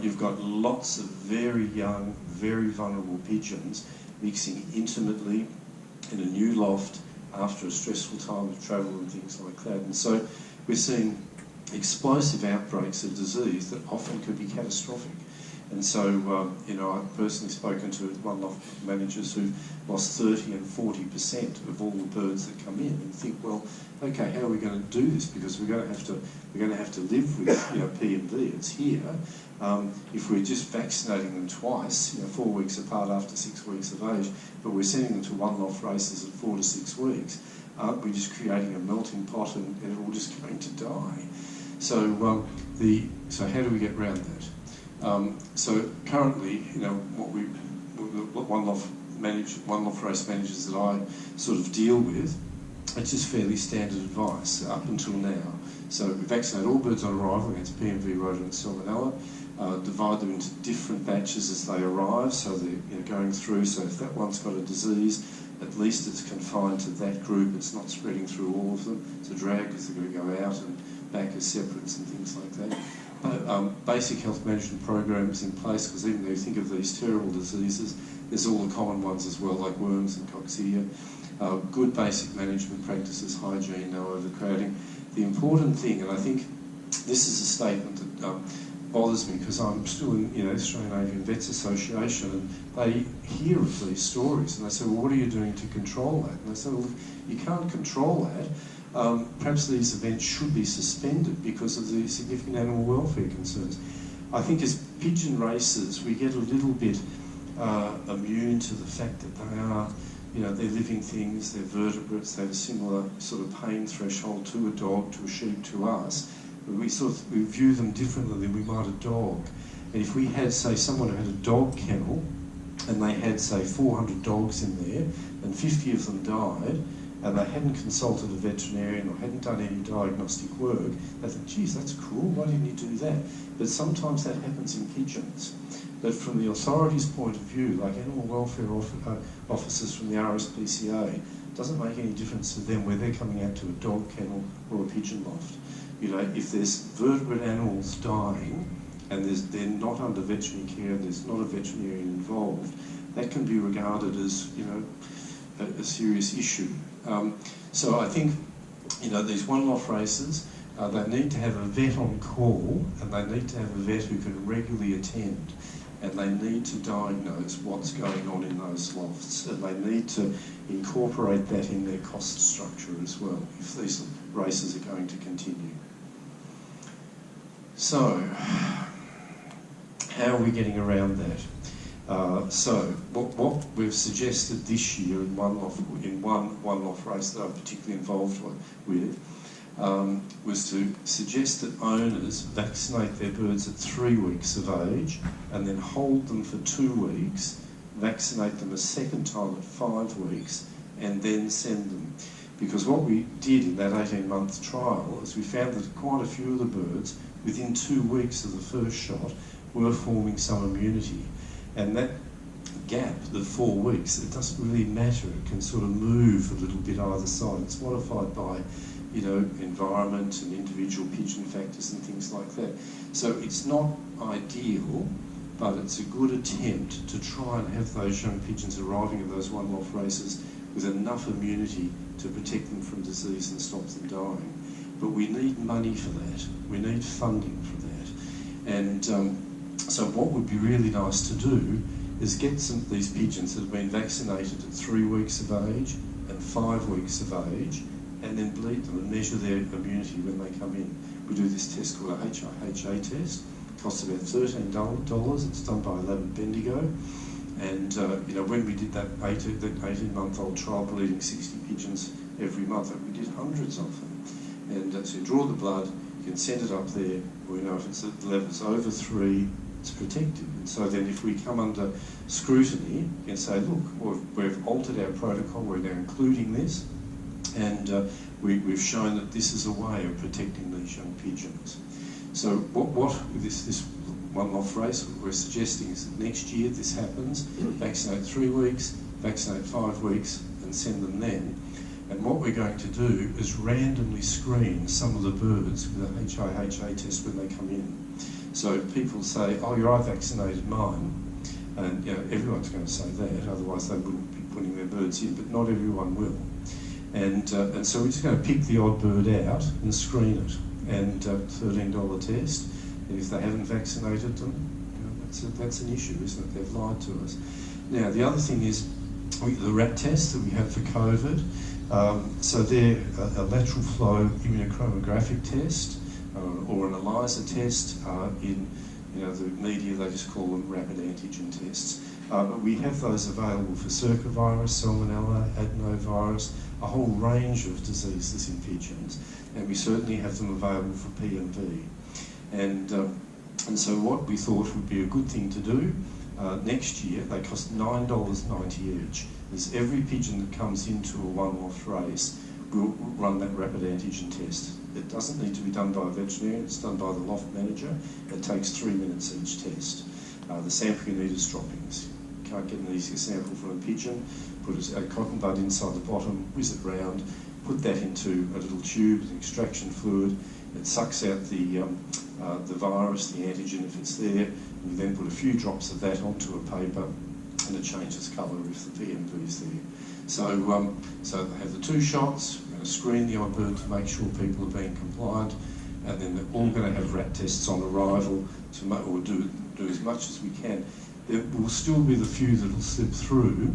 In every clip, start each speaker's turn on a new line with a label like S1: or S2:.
S1: You've got lots of very young, very vulnerable pigeons mixing intimately in a new loft after a stressful time of travel and things like that. And so we're seeing explosive outbreaks of disease that often could be catastrophic. And so, I've personally spoken to one loft managers who've lost 30 and 40% of all the birds that come in, and think, well, okay, how are we going to do this? Because we're going to have to live with P&V. It's here. If we're just vaccinating them twice, 4 weeks apart after 6 weeks of age, but we're sending them to one-off races at 4 to 6 weeks, aren't we just creating a melting pot and they're all just going to die? So, so how do we get around that? So currently, what one-off race managers that I sort of deal with, it's just fairly standard advice up until now. So we vaccinate all birds on arrival against P&V, rodent and salmonella, divide them into different batches as they arrive, so they're going through, so if that one's got a disease, at least it's confined to that group, it's not spreading through all of them. It's a drag because they're going to go out and back as separates and things like that. Basic health management programs in place, because even though you think of these terrible diseases, there's all the common ones as well, like worms and coccidia. Good basic management practices, hygiene, no overcrowding. The important thing, and I think this is a statement that bothers me, because I'm still in Australian Avian Vets Association, and they hear of these stories and they say, well, what are you doing to control that? And they say, well, you can't control that. Perhaps these events should be suspended because of the significant animal welfare concerns. I think as pigeon racers, we get a little bit immune to the fact that they are, they're living things, they're vertebrates, they have a similar sort of pain threshold to a dog, to a sheep, to us. But we view them differently than we might a dog. And if we had, say, someone who had a dog kennel, and they had, say, 400 dogs in there, and 50 of them died, and they hadn't consulted a veterinarian or hadn't done any diagnostic work, they think, geez, that's cool, why didn't you do that? But sometimes that happens in pigeons. But from the authorities' point of view, like animal welfare officers from the RSPCA, it doesn't make any difference to them where they're coming out to a dog kennel or a pigeon loft. If there's vertebrate animals dying and they're not under veterinary care and there's not a veterinarian involved, that can be regarded as, a serious issue. So I think, these one-off races, they need to have a vet on call, and they need to have a vet who can regularly attend, and they need to diagnose what's going on in those lofts, and they need to incorporate that in their cost structure as well, if these races are going to continue. So, how are we getting around that? So what we've suggested this year in one one-off race that I'm particularly involved with was to suggest that owners vaccinate their birds at 3 weeks of age and then hold them for 2 weeks, vaccinate them a second time at 5 weeks, and then send them. Because what we did in that 18-month trial is we found that quite a few of the birds, within 2 weeks of the first shot, were forming some immunity. And that gap, the 4 weeks, it doesn't really matter. It can sort of move a little bit either side. It's modified by, environment and individual pigeon factors and things like that. So it's not ideal, but it's a good attempt to try and have those young pigeons arriving at those one-off races with enough immunity to protect them from disease and stop them dying. But we need money for that. We need funding for that. And so what would be really nice to do is get these pigeons that have been vaccinated at 3 weeks of age and 5 weeks of age, and then bleed them and measure their immunity when they come in. We do this test called a HIHA test. It costs about $13. It's done by a lab at Bendigo. And when we did that 18-month-old trial, bleeding 60 pigeons every month, and we did hundreds of them. And so you draw the blood, you can send it up there. We know if the level's over 3, it's protected. And so then if we come under scrutiny, you can say, look, we've altered our protocol, we're now including this, and we've shown that this is a way of protecting these young pigeons. So what this one-off race we're suggesting is that next year this happens, vaccinate 3 weeks, vaccinate 5 weeks, and send them then. And what we're going to do is randomly screen some of the birds with a HIHA test when they come in. So people say, oh, I vaccinated mine, and everyone's going to say that, otherwise they wouldn't be putting their birds in, but not everyone will. And so we're just going to pick the odd bird out and screen it, and $13 test, and if they haven't vaccinated them, that's an issue, isn't it? They've lied to us. Now, the other thing is the rat tests that we have for COVID. So they're a lateral flow immunochromographic test or an ELISA test. In the media, they just call them rapid antigen tests. But we have those available for circovirus, salmonella, adenovirus, a whole range of diseases in pigeons, and we certainly have them available for PMV. And so what we thought would be a good thing to do next year, they cost $9.90 each. Is every pigeon that comes into a one-off race will run that rapid antigen test. It doesn't need to be done by a veterinarian, it's done by the loft manager. It takes 3 minutes each test. The sample you need is droppings. You can't get an easier sample from a pigeon. Put a cotton bud inside the bottom, whiz it round, put that into a little tube with extraction fluid. It sucks out the virus, the antigen if it's there. We then put a few drops of that onto a paper, and it changes colour if the PMV is there. So they have the 2 shots. We're going to screen the odd bird to make sure people are being compliant, and then they're all going to have rat tests on arrival or do as much as we can. There will still be the few that will slip through,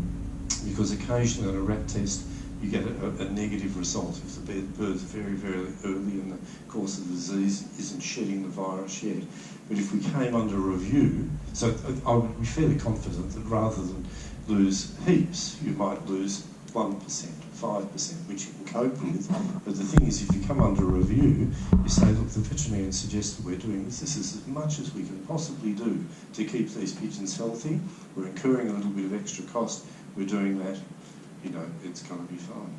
S1: because occasionally on a rat test you get a negative result if the bird's very, very early in the course of the disease, isn't shedding the virus yet. But if we came under review, so I would be fairly confident that rather than lose heaps, you might lose 1%, 5%, which you can cope with. But the thing is, if you come under review, you say, look, the veterinarian suggested we're doing this is as much as we can possibly do to keep these pigeons healthy. We're incurring a little bit of extra cost. We're doing that. It's going to be fine.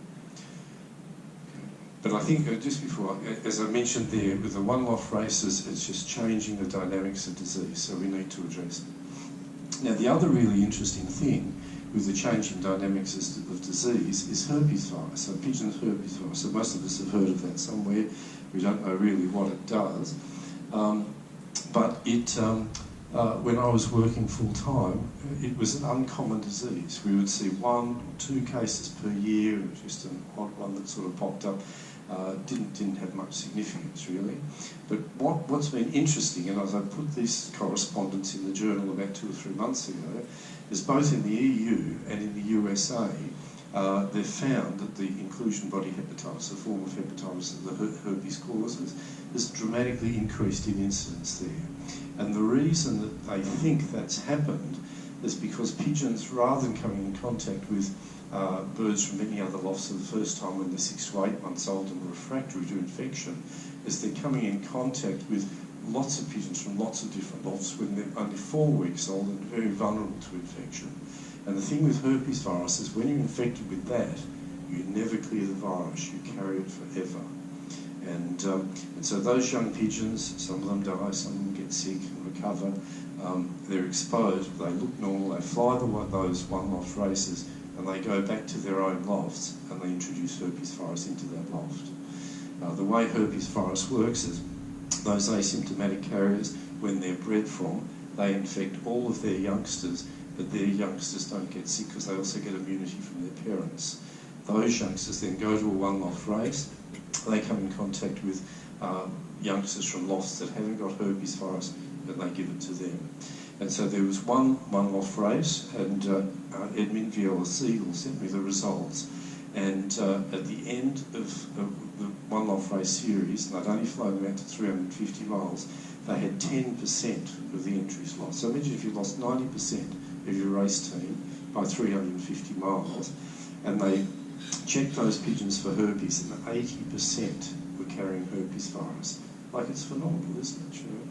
S1: Okay. But I think just before, as I mentioned there, with the one-off races, it's just changing the dynamics of disease, so we need to address it. Now, the other really interesting thing with the changing dynamics of disease is herpes virus. So pigeons herpes virus. So most of us have heard of that somewhere. We don't know really what it does. But it, when I was working full-time, it was an uncommon disease. We would see 1 or 2 cases per year. It was just an odd one that sort of popped up. Didn't have much significance, really. But what's been interesting, and as I put this correspondence in the journal about 2 or 3 months ago, is both in the EU and in the USA, they've found that the inclusion body hepatitis, a form of hepatitis that the herpes causes, has dramatically increased in incidence there. And the reason that they think that's happened is because pigeons, rather than coming in contact with birds from any other lofts for the first time when they're 6 to 8 months old and refractory to infection, is they're coming in contact with lots of pigeons from lots of different lofts when they're only 4 weeks old and very vulnerable to infection. And the thing with herpes virus is when you're infected with that, you never clear the virus, you carry it forever. And so those young pigeons, some of them die, some of them get sick and recover, they're exposed, they look normal, they fly those one-off races, and they go back to their own lofts and they introduce herpes virus into that loft. The way herpes virus works is those asymptomatic carriers, when they're bred from, they infect all of their youngsters, but their youngsters don't get sick because they also get immunity from their parents. Those youngsters then go to a one-loft race, they come in contact with youngsters from lofts that haven't got herpes virus, and they give it to them. And so there was one-loft race, and Edmund Viola Siegel sent me the results, and at the end of the one-loft race series, and I'd only flown them out to 350 miles, they had 10% of the entries lost. So imagine if you lost 90% of your race team by 350 miles, and they checked those pigeons for herpes, and 80% were carrying herpes virus. Like, it's phenomenal, isn't it? You know?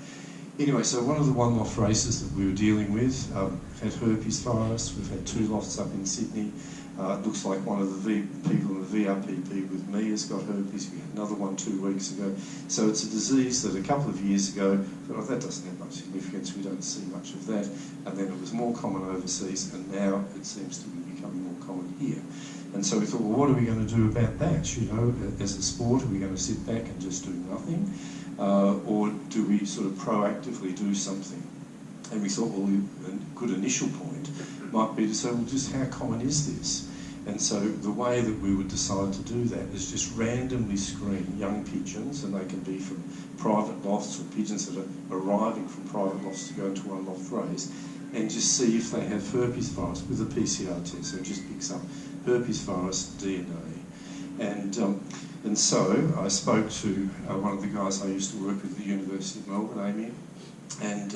S1: Anyway, so one of the one-loft races that we were dealing with had herpes virus. We've had 2 lofts up in Sydney. It looks like one of the people in the VRPP with me has got herpes. We had another one 2 weeks ago. So it's a disease that a couple of years ago, thought, oh, that doesn't have much significance, we don't see much of that. And then it was more common overseas, and now it seems to be becoming more common here. And so we thought, well, what are we going to do about that? You know, as a sport, are we going to sit back and just do nothing? or do we sort of proactively do something? And we thought, well, a good initial point might be to say, well, just how common is this? And so the way that we would decide to do that is just randomly screen young pigeons, and they can be from private lofts or pigeons that are arriving from private lofts to go into one loft raise, and just see if they have herpes virus with a PCR test. So it just picks up herpes virus DNA. And so I spoke to one of the guys I used to work with at the University of Melbourne, Amy, and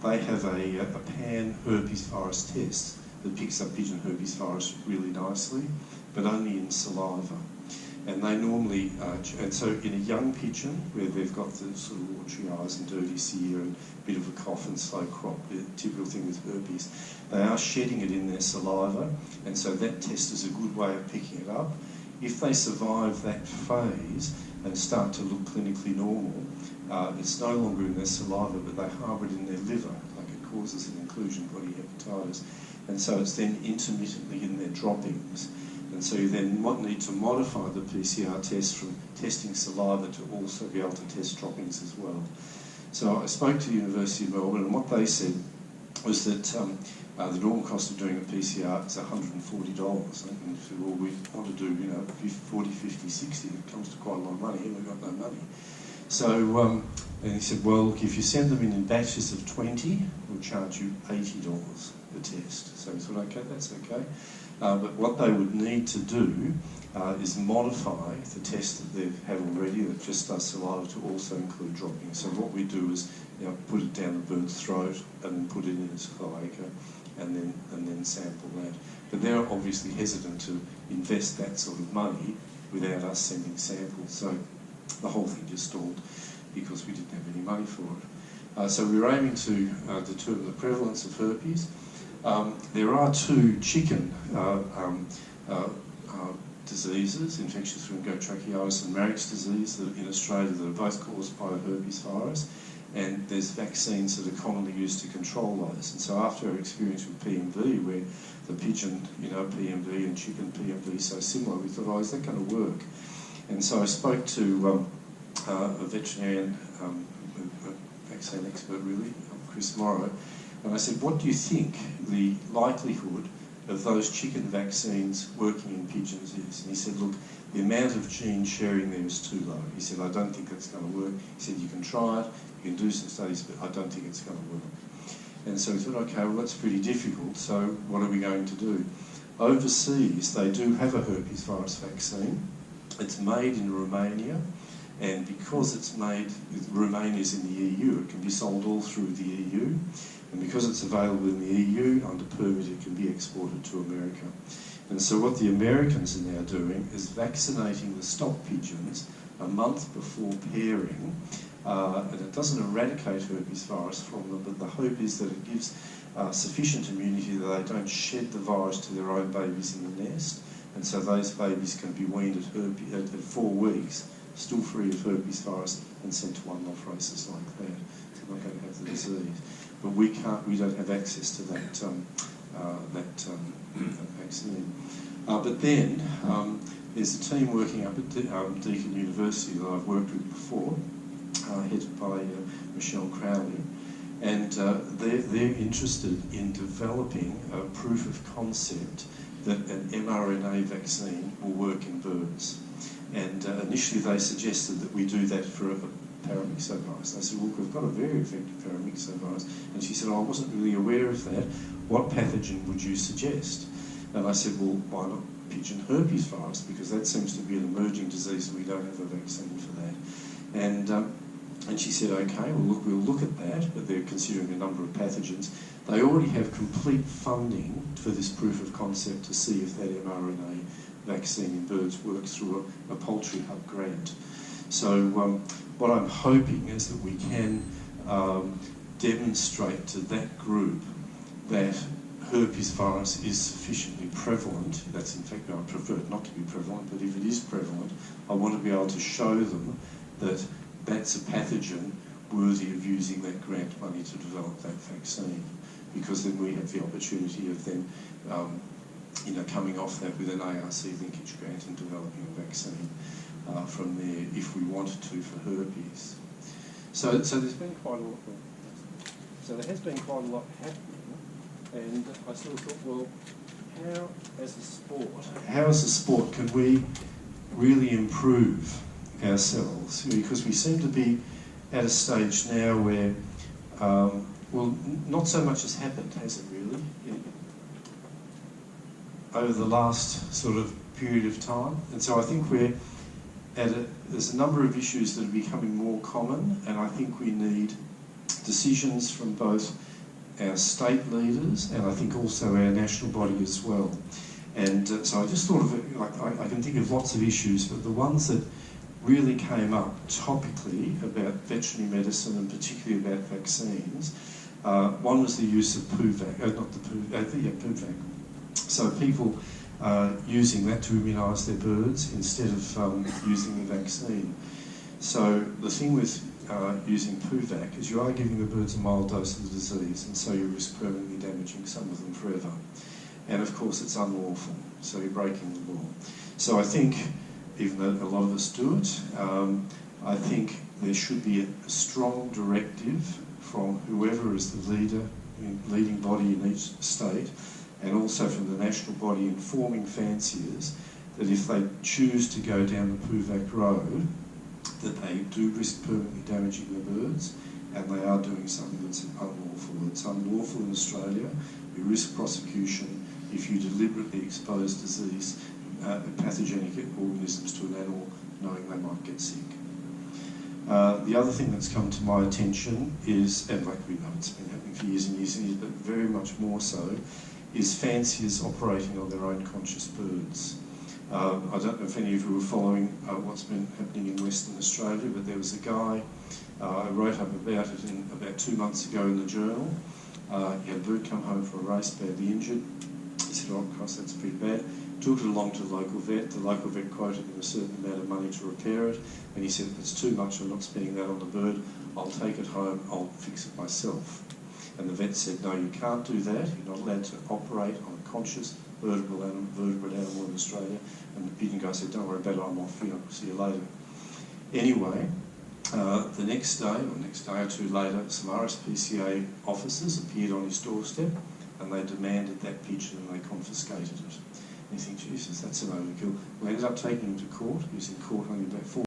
S1: they have a pan-herpes virus test that picks up pigeon herpes virus really nicely, but only in saliva. And they normally, and so in a young pigeon, where they've got the sort of watery eyes and dirty cere and a bit of a cough and slow crop, the typical thing with herpes, they are shedding it in their saliva, and so that test is a good way of picking it up. If they survive that phase and start to look clinically normal, it's no longer in their saliva, but they harbour it in their liver, like it causes an inclusion body hepatitis. And so it's then intermittently in their droppings. And so you then need to modify the PCR test from testing saliva to also be able to test droppings as well. So I spoke to the University of Melbourne, and what they said was that the normal cost of doing a PCR is $140. And they said, well, we want to do, 40, 50, 60, it comes to quite a lot of money, and we've got no money. So, and he said, well, look, if you send them in batches of 20, we'll charge you $80 a test. So we thought, okay, that's okay. But what they would need to do is modify the test that they have already that just does saliva to also include droppings. So what we do is put it down the bird's throat and then put it in its cloaca and then sample that. But they're obviously hesitant to invest that sort of money without us sending samples. So the whole thing just stalled because we didn't have any money for it. So we were aiming to determine the prevalence of herpes. There are two chicken diseases, infectious pharyngotracheosis and Marek's disease, that in Australia that are both caused by a herpes virus, and there's vaccines that are commonly used to control those. And so after our experience with PMV, where the pigeon, PMV and chicken PMV so similar, we thought, oh, is that going to work? And so I spoke to a veterinarian, a vaccine expert really, Chris Morrow, and I said, what do you think the likelihood of those chicken vaccines working in pigeons is? And he said, look, the amount of gene sharing there is too low. He said, I don't think that's going to work. He said, you can try it, you can do some studies, but I don't think it's going to work. And so we thought, okay, well, that's pretty difficult, so what are we going to do? Overseas, they do have a herpes virus vaccine. It's made in Romania, and because it's made, Romania's in the EU, it can be sold all through the EU. And because it's available in the EU, under permit, it can be exported to America. And so what the Americans are now doing is vaccinating the stock pigeons a month before pairing, and it doesn't eradicate herpes virus from them, but the hope is that it gives sufficient immunity that they don't shed the virus to their own babies in the nest, and so those babies can be weaned at 4 weeks, still free of herpes virus, and sent to one-off races like that. So they're not going to have the disease. But we don't have access to that vaccine. But then there's a team working up at Deakin University that I've worked with before, headed by Michelle Crowley, and they're interested in developing a proof of concept that an mRNA vaccine will work in birds. And initially they suggested that we do that for a paramyxovirus. I said, look, we've got a very effective paramyxovirus. And she said, oh, I wasn't really aware of that. What pathogen would you suggest? And I said, well, why not pigeon herpes virus? Because that seems to be an emerging disease and we don't have a vaccine for that. And she said, okay, well, we'll look at that, but they're considering a number of pathogens. They already have complete funding for this proof of concept to see if that mRNA vaccine in birds works through a poultry hub grant. So what I'm hoping is that we can demonstrate to that group that herpes virus is sufficiently prevalent. That's in fact, I prefer it not to be prevalent, but if it is prevalent, I want to be able to show them that that's a pathogen worthy of using that grant money to develop that vaccine, because then we have the opportunity of then coming off that with an ARC linkage grant and developing a vaccine from there if we wanted to for herpes. So there's been quite a lot. So there has been quite a lot happening, and I sort of thought, well, how as a sport can we really improve ourselves? Because we seem to be at a stage now where, well, not so much has happened, has it really, over the last sort of period of time. And so I think we're there's a number of issues that are becoming more common, and I think we need decisions from both our state leaders and I think also our national body as well. And so I just thought of it, like I can think of lots of issues, but the ones that really came up topically about veterinary medicine and particularly about vaccines, one was the use of PUVAC, PUVAC. So people using that to immunise their birds instead of using the vaccine. So the thing with using PUVAC is you are giving the birds a mild dose of the disease, and so you risk permanently damaging some of them forever. And of course it's unlawful, so you're breaking the law. So I think, even though a lot of us do it, I think there should be a strong directive from whoever is the leading body in each state, and also from the national body informing fanciers that if they choose to go down the PUVAC road, that they do risk permanently damaging the birds, and they are doing something that's unlawful. It's unlawful in Australia. We risk prosecution if you deliberately expose disease, pathogenic organisms to an animal knowing they might get sick. The other thing that's come to my attention is, and like we know it's been happening for years and years and years, but very much more so, is fanciers operating on their own conscious birds. I don't know if any of you were following what's been happening in Western Australia, but there was a guy, I wrote up about it about 2 months ago in the Journal. He had a bird come home from a race, badly injured. He said, oh, gosh, that's pretty bad. Took it along to the local vet. The local vet quoted him a certain amount of money to repair it, and he said, if it's too much, I'm not spending that on the bird, I'll take it home, I'll fix it myself. And the vet said, no, you can't do that. You're not allowed to operate on a conscious vertebrate animal in Australia. And the pigeon guy said, don't worry about it, I'm off, see you later. Anyway, the next day or two later, some RSPCA officers appeared on his doorstep and they demanded that pigeon and they confiscated it. And you think, Jesus, that's an overkill. We ended up taking him to court. He was in court only about 4